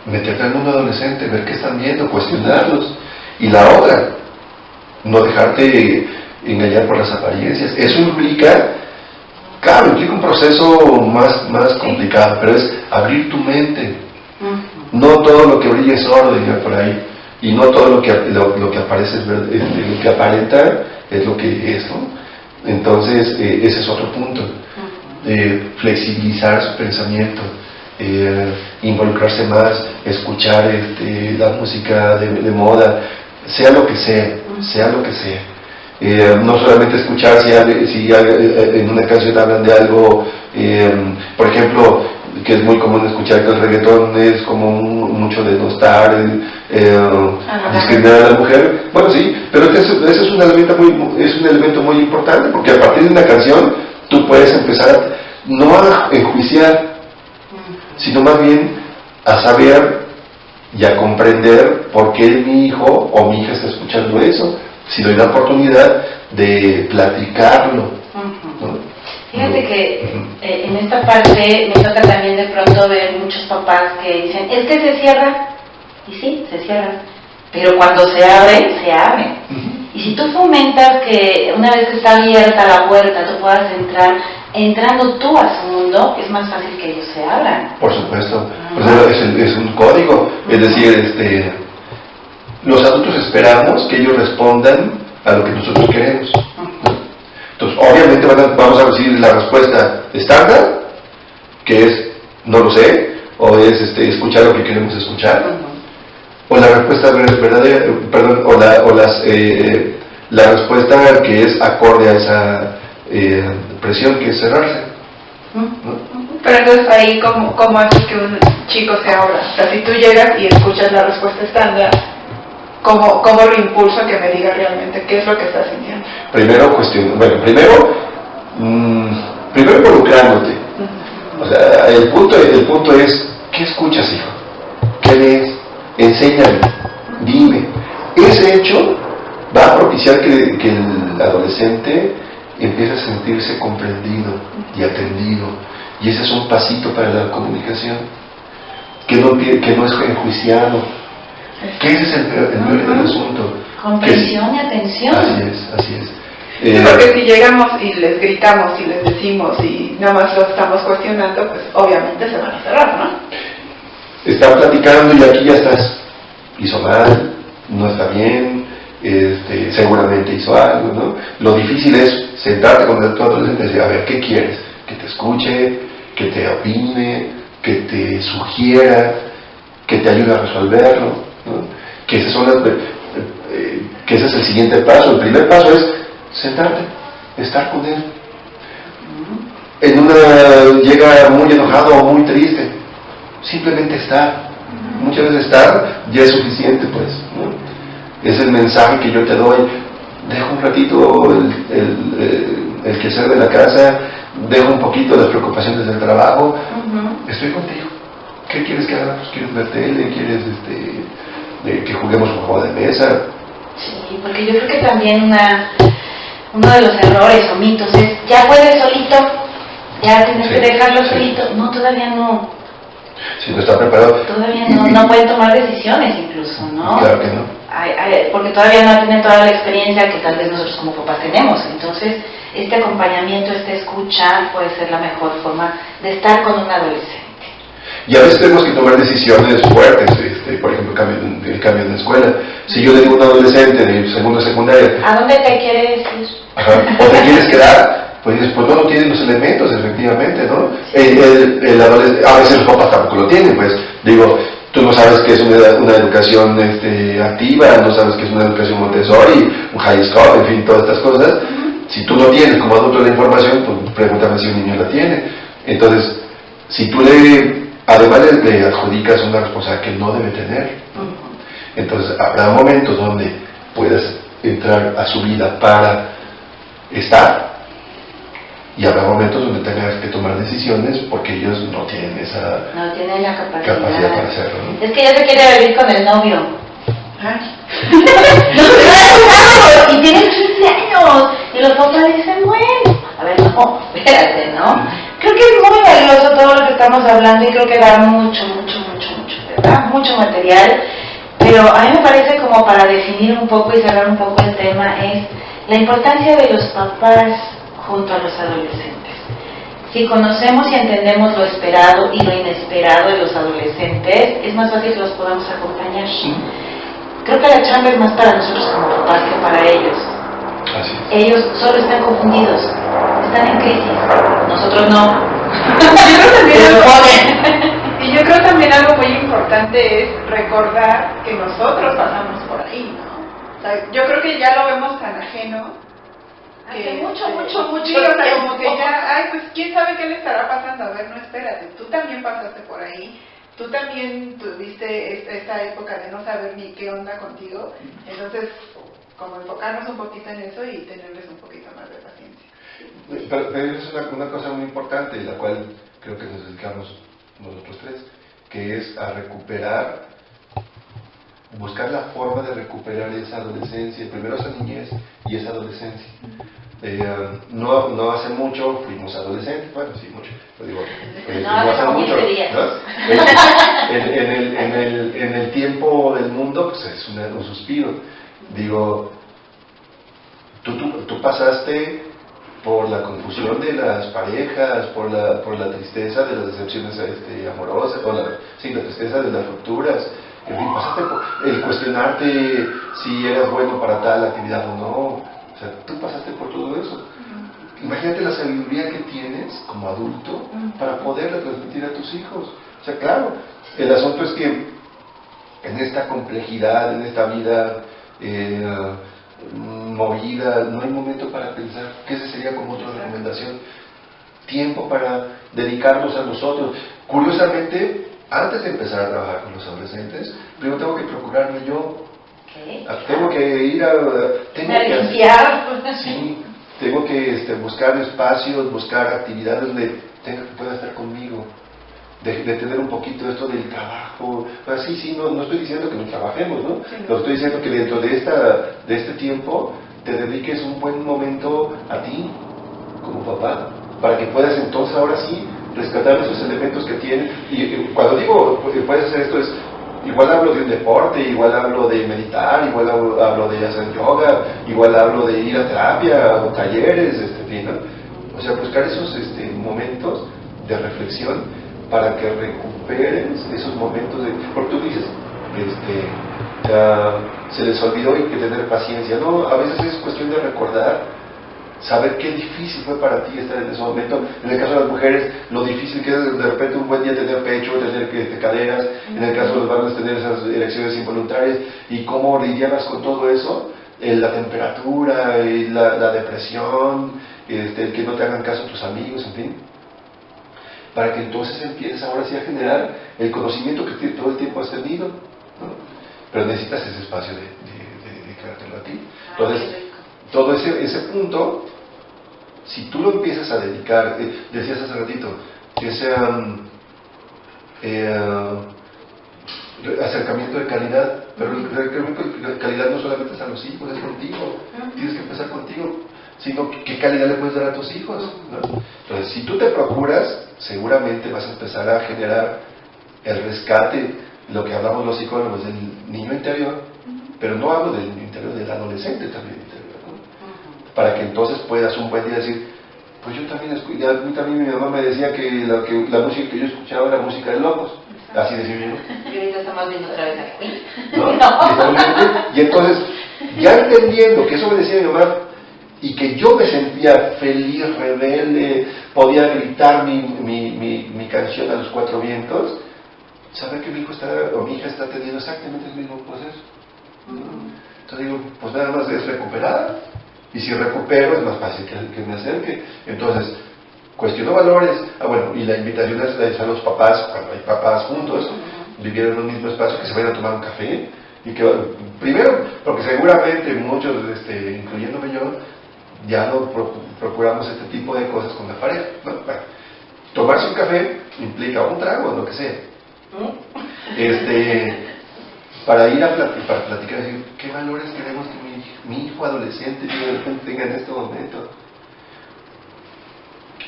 meterte en un mundo adolescente, ver qué están viendo, cuestionarlos. Y la otra, no dejarte engañar por las apariencias. Eso implica un proceso más complicado, pero es abrir tu mente. No todo lo que brilla es oro, diría por ahí, y no todo lo que aparece lo que aparenta es lo que es, ¿no? Entonces, ese es otro punto. Flexibilizar su pensamiento, involucrarse más, escuchar la música de moda, sea lo que sea. No solamente escuchar si en una canción hablan de algo, por ejemplo, que es muy común escuchar que el reggaetón es como mucho denostar, discriminar a la mujer. Bueno, sí, pero ese es un elemento muy importante, porque a partir de una canción tú puedes empezar no a enjuiciar, sino más bien a saber y a comprender por qué mi hijo o mi hija está escuchando eso, si doy la oportunidad de platicarlo, ¿no? Fíjate que en esta parte me toca también de pronto ver muchos papás que dicen, es que se cierra, y sí, se cierra, pero cuando se abre, se abre. Y si tú fomentas que una vez que está abierta la puerta, tú puedas entrar, entrando tú a su mundo, es más fácil que ellos se abran. Por supuesto, es un código, es decir, los adultos esperamos que ellos respondan a lo que nosotros queremos, ¿no? Entonces, obviamente vamos a recibir la respuesta estándar, que es no lo sé, o es escuchar lo que queremos escuchar, o la respuesta verdadera, la respuesta que es acorde a esa presión, que es cerrarse, ¿no? Pero entonces ahí, ¿cómo haces que un chico se abra? O sea, si tú llegas y escuchas la respuesta estándar, ¿cómo lo impulso a que me diga realmente qué es lo que está sintiendo? Primero involucrándote. O sea, el punto es, ¿qué escuchas, hijo? ¿Qué lees? Enséñame, dime. Ese hecho va a propiciar que el adolescente empiece a sentirse comprendido y atendido. Y ese es un pasito para la comunicación, que no es enjuiciado, que ese es el meollo del asunto. Comprensión y atención. Así es. Sí, porque si llegamos y les gritamos y les decimos y nada más lo estamos cuestionando, pues obviamente se van a cerrar, ¿no? Están platicando y aquí ya estás. Hizo mal, no está bien, seguramente hizo algo, ¿no? Lo difícil es sentarte con tu adolescente y decir, a ver, ¿qué quieres? Que te escuche, que te opine, que te sugiera, que te ayude a resolverlo, ¿no? Que ese es el siguiente paso. El primer paso es sentarte, estar con él. Llega muy enojado o muy triste, simplemente estar. Muchas veces estar ya es suficiente, pues, ¿no? Es el mensaje que yo te doy. Dejo un ratito el quehacer de la casa, dejo un poquito las preocupaciones del trabajo, estoy contigo. ¿Qué quieres que hagamos? ¿Quieres ver tele? ¿Quieres que juguemos un juego de mesa? Sí, porque yo creo que también uno de los errores o mitos es, ya puedes solito, ya tienes que dejarlo solito. No, todavía no. Si no está preparado. Todavía no pueden tomar decisiones incluso, ¿no? Claro que no. Porque todavía no tienen toda la experiencia que tal vez nosotros como papás tenemos. Entonces, este acompañamiento, esta escucha puede ser la mejor forma de estar con un adolescente. Y a veces tenemos que tomar decisiones fuertes, por ejemplo, el cambio en la escuela. Si yo le digo a un adolescente de segundo de secundaria, ¿a dónde te quieres ir? Ajá, o te quieres quedar, pues dices, pues no tienes los elementos, efectivamente, ¿no? A veces los papás tampoco lo tienen, pues, digo, tú no sabes qué es una educación activa, no sabes qué es una educación Montessori, un high school, en fin, todas estas cosas. Si tú no tienes como adulto la información, pues pregúntame si un niño la tiene. Entonces, si tú además le adjudicas una responsabilidad que no debe tener, entonces habrá momentos donde puedas entrar a su vida para estar, y habrá momentos donde tengas que tomar decisiones porque ellos no tienen no tienen la capacidad para hacerlo, ¿no? Es que ya se quiere vivir con el novio. Y tienen 15 años y los papás dicen, bueno, a ver, no, espérate, ¿no? Creo que es muy valioso todo lo que estamos hablando y creo que da mucho, ¿verdad? Mucho material, pero a mí me parece como para definir un poco y cerrar un poco el tema es la importancia de los papás junto a los adolescentes. Si conocemos y entendemos lo esperado y lo inesperado de los adolescentes, es más fácil que los podamos acompañar. Creo que la chamba es más para nosotros como papás que para ellos. Así es. Ellos solo están confundidos, están en crisis, nosotros no. Y yo creo también algo muy importante es recordar que nosotros pasamos por ahí, ¿no? O sea, yo creo que ya lo vemos tan ajeno. Hace mucho Sí, o sea, como que ya, ay, pues quién sabe qué le estará pasando. A ver, no, espérate, tú también pasaste por ahí. Tú también tuviste esta época de no saber ni qué onda contigo. Entonces, como enfocarnos un poquito en eso y tenerles un poquito más de paciencia. Pero eso es una cosa muy importante, la cual creo que nos dedicamos nosotros tres, que es a recuperar, buscar la forma de recuperar esa adolescencia, primero esa niñez y esa adolescencia. No hace mucho fuimos adolescentes, bueno, sí, mucho, pero digo, no hace mucho, ¿no? En el tiempo del mundo, pues es un suspiro. Digo, tú pasaste por la confusión de las parejas, por la tristeza de las decepciones amorosas, la tristeza de las rupturas, en fin, pasaste por el cuestionarte si eras bueno para tal actividad o no. O sea, tú pasaste por todo eso. Imagínate la sabiduría que tienes como adulto para poderla transmitir a tus hijos. O sea, claro, el asunto es que en esta complejidad, en esta vida movida, no hay momento para pensar, que esa sería como otra recomendación, tiempo para dedicarnos a nosotros. Curiosamente, antes de empezar a trabajar con los adolescentes, primero tengo que procurarme yo. Tengo que ir a limpiar. Sí, tengo que buscar espacios, buscar actividades donde pueda estar conmigo, de tener un poquito esto del trabajo. Pues sí, no estoy diciendo que no trabajemos, ¿no? Sí, no. Estoy diciendo que dentro de este tiempo te dediques un buen momento a ti, como papá, para que puedas entonces ahora sí rescatar esos elementos que tienes. Y cuando digo puedes hacer esto es, igual hablo de un deporte, igual hablo de meditar, igual hablo de hacer yoga, igual hablo de ir a terapia o talleres, ¿no? O sea, buscar esos momentos de reflexión para que recuperes esos momentos porque tú dices, se les olvidó y que tener paciencia. No, a veces es cuestión de recordar, saber qué difícil fue para ti estar en ese momento. En el caso de las mujeres, lo difícil que es de repente un buen día tener pecho, tener caderas, en el caso de los varones tener esas erecciones involuntarias, y cómo lidiabas con todo eso, la temperatura, la depresión, el que no te hagan caso tus amigos, en fin, para que entonces empieces ahora sí a generar el conocimiento que todo el tiempo has tenido, ¿no? Pero necesitas ese espacio de creártelo a ti. Entonces, todo ese punto, si tú lo empiezas a dedicar, decías hace ratito, ese acercamiento de calidad, pero el acercamiento de calidad no solamente es a los hijos, es contigo. Tienes que empezar contigo, sino qué calidad le puedes dar a tus hijos, ¿no? Entonces, si tú te procuras, seguramente vas a empezar a generar el rescate, lo que hablamos los psicólogos, del niño interior, pero no hablo del niño interior, del adolescente también interior, ¿no? para que entonces puedas un buen día decir, pues yo también a mí también mi mamá me decía que la música que yo escuchaba era música de locos, así decía yo. Y ahorita estamos viendo otra vez a Queen. ¿No? Y entonces, ya entendiendo que eso me decía mi mamá, y que yo me sentía feliz, rebelde, podía gritar mi canción a los cuatro vientos, saber que mi hijo o mi hija está teniendo exactamente el mismo proceso. Entonces digo, pues nada más es recuperar, y si recupero es más fácil que me acerque. Entonces, cuestiono valores. Bueno, y la invitación es a los papás, cuando hay papás juntos, vivieron en un mismo espacio, que se vayan a tomar un café, y que, primero, porque seguramente muchos, incluyéndome yo, ya no procuramos este tipo de cosas con la pareja, ¿no? Bueno, tomarse un café implica un trago, lo que sea. Para ir para platicar, decir, ¿qué valores queremos que mi hijo adolescente tenga en este momento?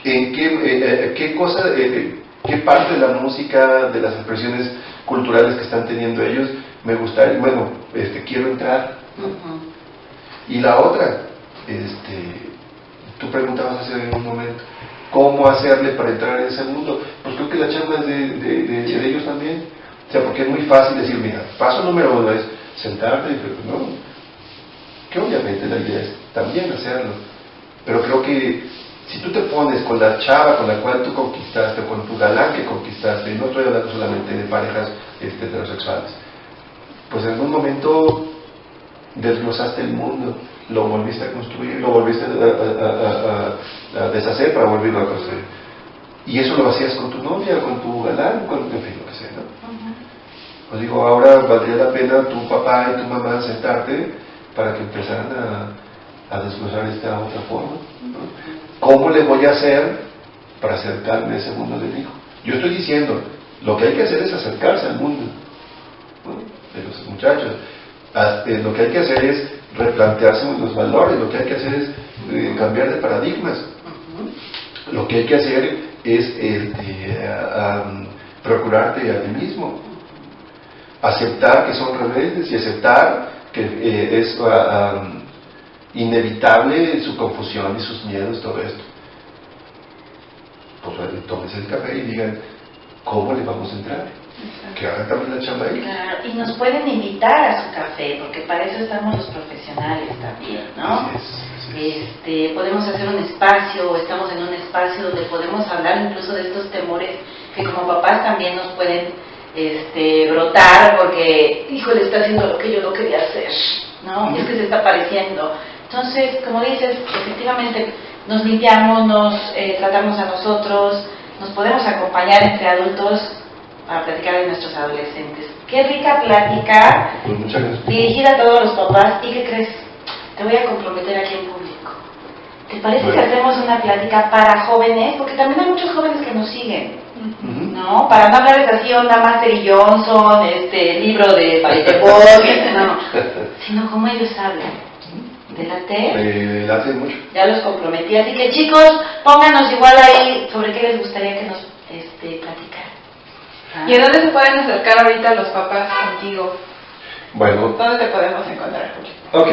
¿En qué cosa, qué parte de la música, de las expresiones culturales que están teniendo ellos, me gustaría, quiero entrar? Y la otra, tú preguntabas hace un momento, ¿cómo hacerle para entrar en ese mundo? Pues creo que la chamba es de ellos también. O sea, porque es muy fácil decir, mira, paso número 1 es sentarte, ¿no? Que obviamente la idea es también hacerlo. Pero creo que si tú te pones con la chava con la cual tú conquistaste, con tu galán que conquistaste, y no estoy hablando solamente de parejas heterosexuales, pues en algún momento desglosaste el mundo, lo volviste a construir, lo volviste a deshacer para volverlo a construir. Y eso lo hacías con tu novia, con tu galán, en fin, lo que sea, ¿no? Pues digo, ahora valdría la pena tu papá y tu mamá sentarte para que empezaran a desglosar esta otra forma, ¿no? ¿Cómo le voy a hacer para acercarme a ese mundo de mi hijo? Yo estoy diciendo, lo que hay que hacer es acercarse al mundo, ¿no? De los muchachos. Lo que hay que hacer es replantearse los valores, lo que hay que hacer es cambiar de paradigmas. Lo que hay que hacer es procurarte a ti mismo, aceptar que son rebeldes y aceptar que es inevitable su confusión y sus miedos, todo esto. Pues tómense el café y digan, ¿cómo le vamos a entrar? Que hagan también la chamba ahí. Claro, y nos pueden invitar a su café, porque para eso estamos los profesionales también, ¿no? Así es. Podemos hacer un espacio, o estamos en un espacio donde podemos hablar incluso de estos temores que como papás también nos pueden brotar, porque, híjole, está haciendo lo que yo no quería hacer, ¿no? Es que se está pareciendo. Entonces, como dices, efectivamente, nos limpiamos, nos tratamos a nosotros, nos podemos acompañar entre adultos a platicar de nuestros adolescentes. Qué rica plática, dirigida a todos los papás. ¿Y qué crees? Te voy a comprometer aquí en público. ¿Te parece que hacemos una plática para jóvenes? Porque también hay muchos jóvenes que nos siguen, ¿no? Para no hablarles así, onda Master y Johnson, libro de Paritepol, no, sino como ellos hablan. ¿Te late? Late mucho. Ya los comprometí, así que chicos, pónganos igual ahí sobre qué les gustaría que nos platicaran. ¿Y en dónde se pueden acercar ahorita los papás contigo? Bueno. ¿Dónde te podemos encontrar, Julio? Ok,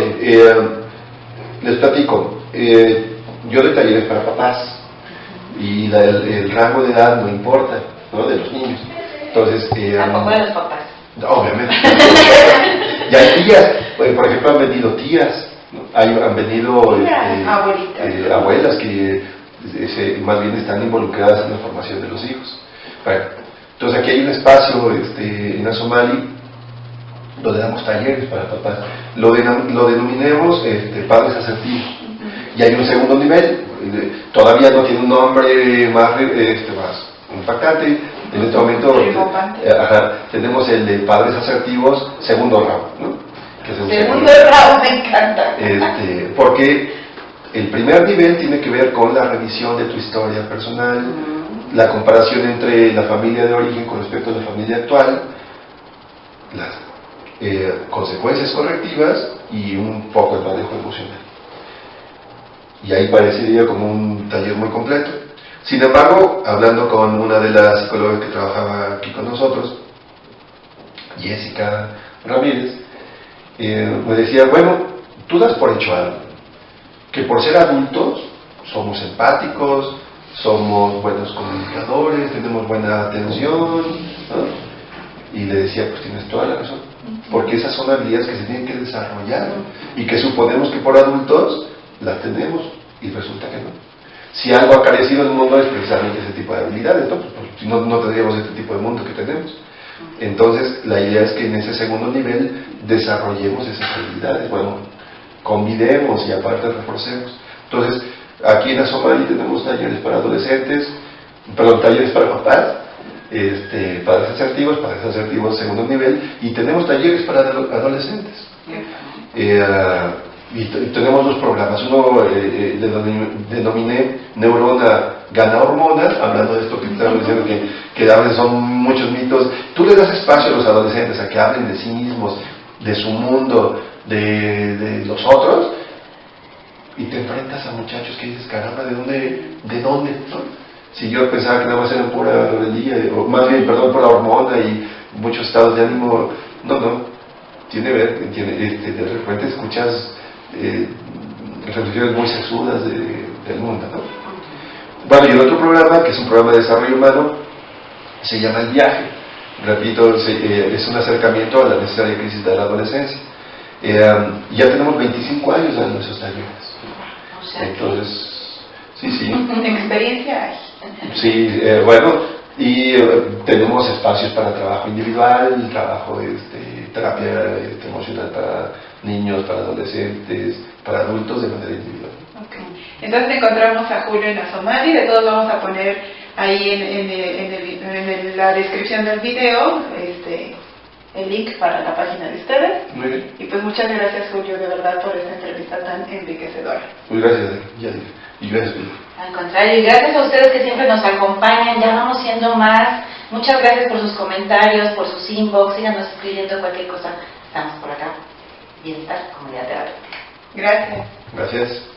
les platico. Yo doy talleres para papás y el rango de edad no importa, ¿no? De los niños. Entonces, tampoco de los papás. Obviamente. Y hay tías, por ejemplo, han venido tías, ¿no? Han venido abuelas que más bien están involucradas en la formación de los hijos. Bueno, entonces aquí hay un espacio en Asomali donde damos talleres para papás. Lo denominemos padres asertivos. Y hay un segundo nivel, todavía no tiene un nombre más impactante. En este momento tenemos el de padres asertivos, segundo round, ¿no? Que es el segundo round, me encanta. Porque el primer nivel tiene que ver con la revisión de tu historia personal, la comparación entre la familia de origen con respecto a la familia actual, las consecuencias correctivas y un poco el manejo emocional. Y ahí parecería como un taller muy completo. Sin embargo, hablando con una de las psicólogas que trabajaba aquí con nosotros, Jessica Ramírez, me decía, bueno, tú das por hecho algo, que por ser adultos somos empáticos, somos buenos comunicadores, tenemos buena atención, ¿no? Y le decía, pues tienes toda la razón, porque esas son habilidades que se tienen que desarrollar y que suponemos que por adultos las tenemos y resulta que no. Si algo ha carecido el mundo es precisamente ese tipo de habilidades, ¿no? Pues, si no, no tendríamos este tipo de mundo que tenemos. Entonces, la idea es que en ese segundo nivel desarrollemos esas habilidades, bueno, combinemos y aparte reforcemos. Entonces, aquí en Asomali tenemos talleres para adolescentes, perdón, talleres para papás, padres asertivos segundo nivel, y tenemos talleres para adolescentes. Y tenemos dos programas, uno denominé Neurona Gana Hormonas, hablando de esto que estamos diciendo, que a veces son muchos mitos. Tú le das espacio a los adolescentes a que hablen de sí mismos, de su mundo, de los otros, y te enfrentas a muchachos que dices, caramba, ¿de dónde? ¿No? Si yo pensaba que nada más eran pura rebeldía, o más bien, perdón, pura hormona y muchos estados de ánimo, no, tiene que ver, de repente escuchas reflexiones muy sesudas del mundo, ¿no? Bueno, y el otro programa, que es un programa de desarrollo humano, se llama El Viaje. Repito, es un acercamiento a la necesaria crisis de la adolescencia. Ya tenemos 25 años dando esos talleres. Entonces, sí. Experiencia hay. Sí, bueno, y tenemos espacios para trabajo individual, trabajo, terapia emocional para niños, para adolescentes, para adultos de manera individual. Okay. Entonces encontramos a Julio en Asomali, de todos vamos a poner ahí en la descripción del video el link para la página de ustedes. Muy bien. Y pues muchas gracias, Julio, de verdad, por esta entrevista tan enriquecedora. Muy gracias, Yadira. Y gracias, Julio. Al contrario, y gracias a ustedes que siempre nos acompañan, ya vamos siendo más. Muchas gracias por sus comentarios, por sus inbox, síganos escribiendo cualquier cosa. Estamos por acá. Bienestar, comunidad terapéutica. Gracias. Gracias.